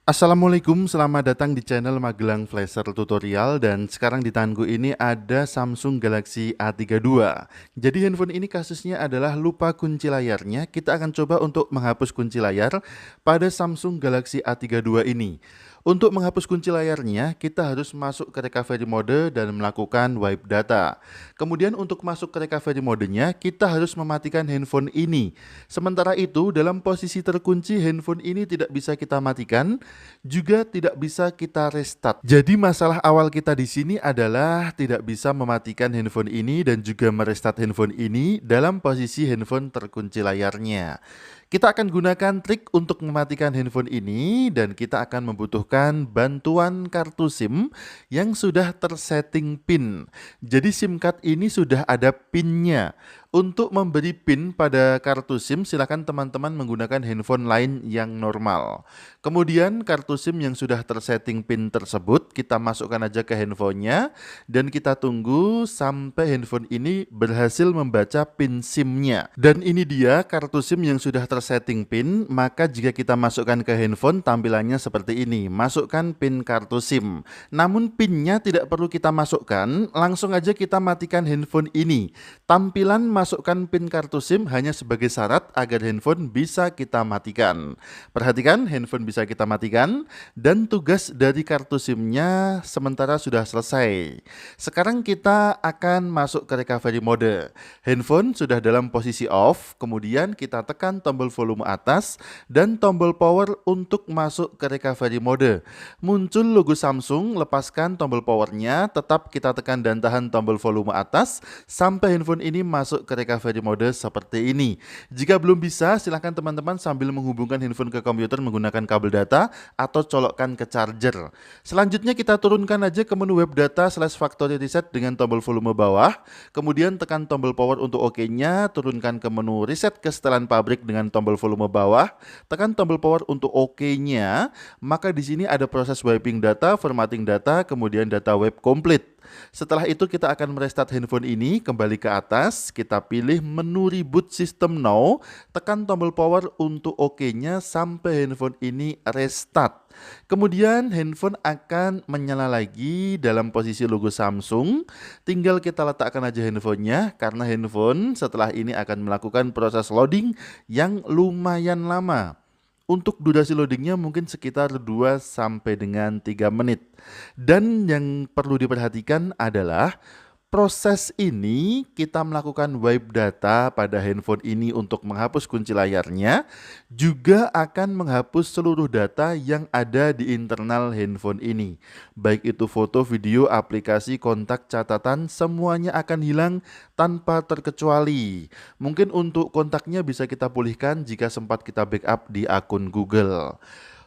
Assalamualaikum, selamat datang di channel Magelang Flasher Tutorial. Dan sekarang di tanganku ini ada Samsung Galaxy A32. Jadi handphone ini kasusnya adalah lupa kunci layarnya. Kita akan coba untuk menghapus kunci layar pada Samsung Galaxy A32 ini. Untuk menghapus kunci layarnya, kita harus masuk ke recovery mode dan melakukan wipe data. Kemudian untuk masuk ke recovery modenya, kita harus mematikan handphone ini. Sementara itu, dalam posisi terkunci, handphone ini tidak bisa kita matikan, juga tidak bisa kita restart. Jadi masalah awal kita di sini adalah tidak bisa mematikan handphone ini dan juga merestart handphone ini dalam posisi handphone terkunci layarnya. Kita akan gunakan trik untuk mematikan handphone ini dan kita akan membutuhkan bantuan kartu SIM yang sudah tersetting PIN. Jadi SIM card ini sudah ada PIN-nya. Untuk memberi PIN pada kartu SIM, silakan teman-teman menggunakan handphone lain yang normal. Kemudian kartu SIM yang sudah tersetting PIN tersebut kita masukkan aja ke handphonenya dan kita tunggu sampai handphone ini berhasil membaca PIN SIM-nya. Dan ini dia kartu SIM yang sudah tersetting PIN. Maka jika kita masukkan ke handphone, tampilannya seperti ini. Masukkan PIN kartu SIM. Namun PIN-nya tidak perlu kita masukkan, langsung aja kita matikan handphone ini. Tampilan masukkan PIN kartu SIM hanya sebagai syarat agar handphone bisa kita matikan. Perhatikan, handphone bisa kita matikan dan tugas dari kartu SIM-nya sementara sudah selesai. Sekarang kita akan masuk ke recovery mode. Handphone sudah dalam posisi off, kemudian kita tekan tombol volume atas dan tombol power untuk masuk ke recovery mode. Muncul logo Samsung, lepaskan tombol powernya, tetap kita tekan dan tahan tombol volume atas sampai handphone ini masuk ke recovery mode seperti ini. Jika belum bisa, silahkan teman-teman sambil menghubungkan handphone ke komputer menggunakan kabel data atau colokkan ke charger. Selanjutnya kita turunkan aja ke menu web data /factory reset dengan tombol volume bawah. Kemudian tekan tombol power untuk OK-nya, turunkan ke menu reset ke setelan pabrik dengan tombol volume bawah. Tekan tombol power untuk OK-nya. Maka di sini ada proses wiping data, formatting data, kemudian data web komplit. Setelah itu kita akan merestart handphone ini, kembali ke atas, kita pilih menu reboot system now, tekan tombol power untuk OK-nya sampai handphone ini restart. Kemudian handphone akan menyala lagi dalam posisi logo Samsung. Tinggal kita letakkan aja handphonenya karena handphone setelah ini akan melakukan proses loading yang lumayan lama. Untuk durasi loadingnya mungkin sekitar 2 sampai dengan 3 menit. Dan yang perlu diperhatikan adalah proses ini kita melakukan wipe data pada handphone ini untuk menghapus kunci layarnya, juga akan menghapus seluruh data yang ada di internal handphone ini. Baik itu foto, video, aplikasi, kontak, catatan, semuanya akan hilang tanpa terkecuali. Mungkin untuk kontaknya bisa kita pulihkan jika sempat kita backup di akun Google.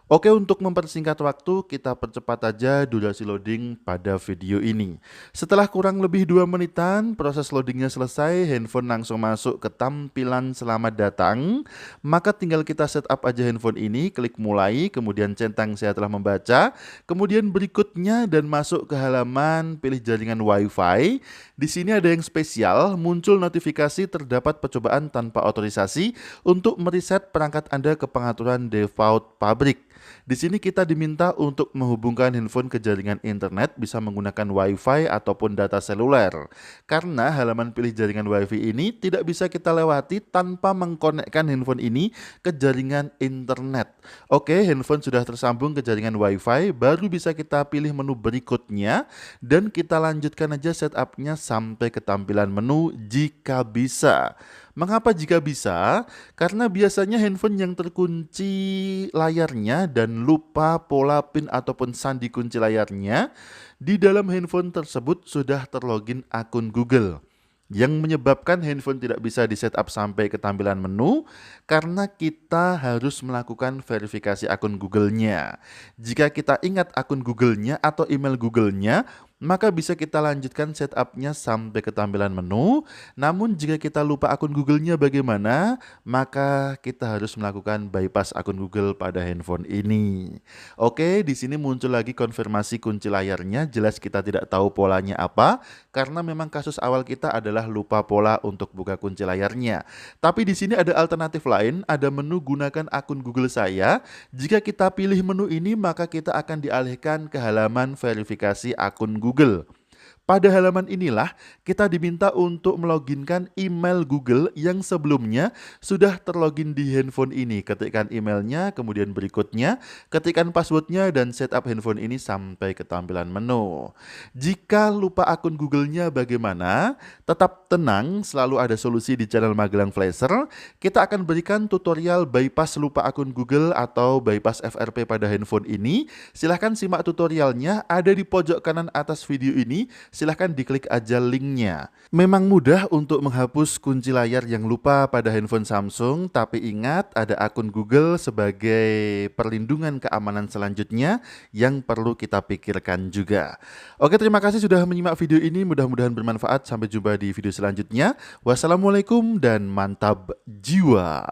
Oke, untuk mempersingkat waktu, kita percepat aja durasi loading pada video ini. Setelah kurang lebih 2 menitan, proses loadingnya selesai, handphone langsung masuk ke tampilan selamat datang. Maka tinggal kita setup aja handphone ini, klik mulai, kemudian centang saya telah membaca. Kemudian berikutnya dan masuk ke halaman, pilih jaringan WiFi. Di sini ada yang spesial, muncul notifikasi terdapat percobaan tanpa otorisasi untuk mereset perangkat Anda ke pengaturan default pabrik. Di sini kita diminta untuk menghubungkan handphone ke jaringan internet bisa menggunakan WiFi ataupun data seluler. Karena halaman pilih jaringan WiFi ini tidak bisa kita lewati tanpa mengkonekkan handphone ini ke jaringan internet. Oke, handphone sudah tersambung ke jaringan WiFi, baru bisa kita pilih menu berikutnya dan kita lanjutkan aja setupnya sampai ke tampilan menu jika bisa. Mengapa jika bisa? Karena biasanya handphone yang terkunci layarnya dan lupa pola PIN ataupun sandi kunci layarnya, di dalam handphone tersebut sudah terlogin akun Google. Yang menyebabkan handphone tidak bisa di setup sampai ke tampilan menu karena kita harus melakukan verifikasi akun Google-nya. Jika kita ingat akun Google-nya atau email Google-nya, maka bisa kita lanjutkan setupnya sampai ke tampilan menu. Namun jika kita lupa akun Google-nya bagaimana, maka kita harus melakukan bypass akun Google pada handphone ini. Oke, di sini muncul lagi konfirmasi kunci layarnya, jelas kita tidak tahu polanya apa, karena memang kasus awal kita adalah lupa pola untuk buka kunci layarnya. Tapi di sini ada alternatif lain, ada menu gunakan akun Google saya. Jika kita pilih menu ini, maka kita akan dialihkan ke halaman verifikasi akun Google. Pada halaman inilah kita diminta untuk meloginkan email Google yang sebelumnya sudah terlogin di handphone ini. Ketikkan emailnya, kemudian berikutnya ketikkan passwordnya dan setup handphone ini sampai ke tampilan menu. Jika lupa akun Google-nya bagaimana? Tetap tenang, selalu ada solusi di channel Magelang Flasher. Kita akan berikan tutorial bypass lupa akun Google atau bypass FRP pada handphone ini. Silahkan simak tutorialnya, ada di pojok kanan atas video ini. Silahkan diklik aja linknya. Memang mudah untuk menghapus kunci layar yang lupa pada handphone Samsung, tapi ingat ada akun Google sebagai perlindungan keamanan selanjutnya yang perlu kita pikirkan juga. Oke, terima kasih sudah menyimak video ini, mudah-mudahan bermanfaat. Sampai jumpa di video selanjutnya. Wassalamualaikum dan mantap jiwa.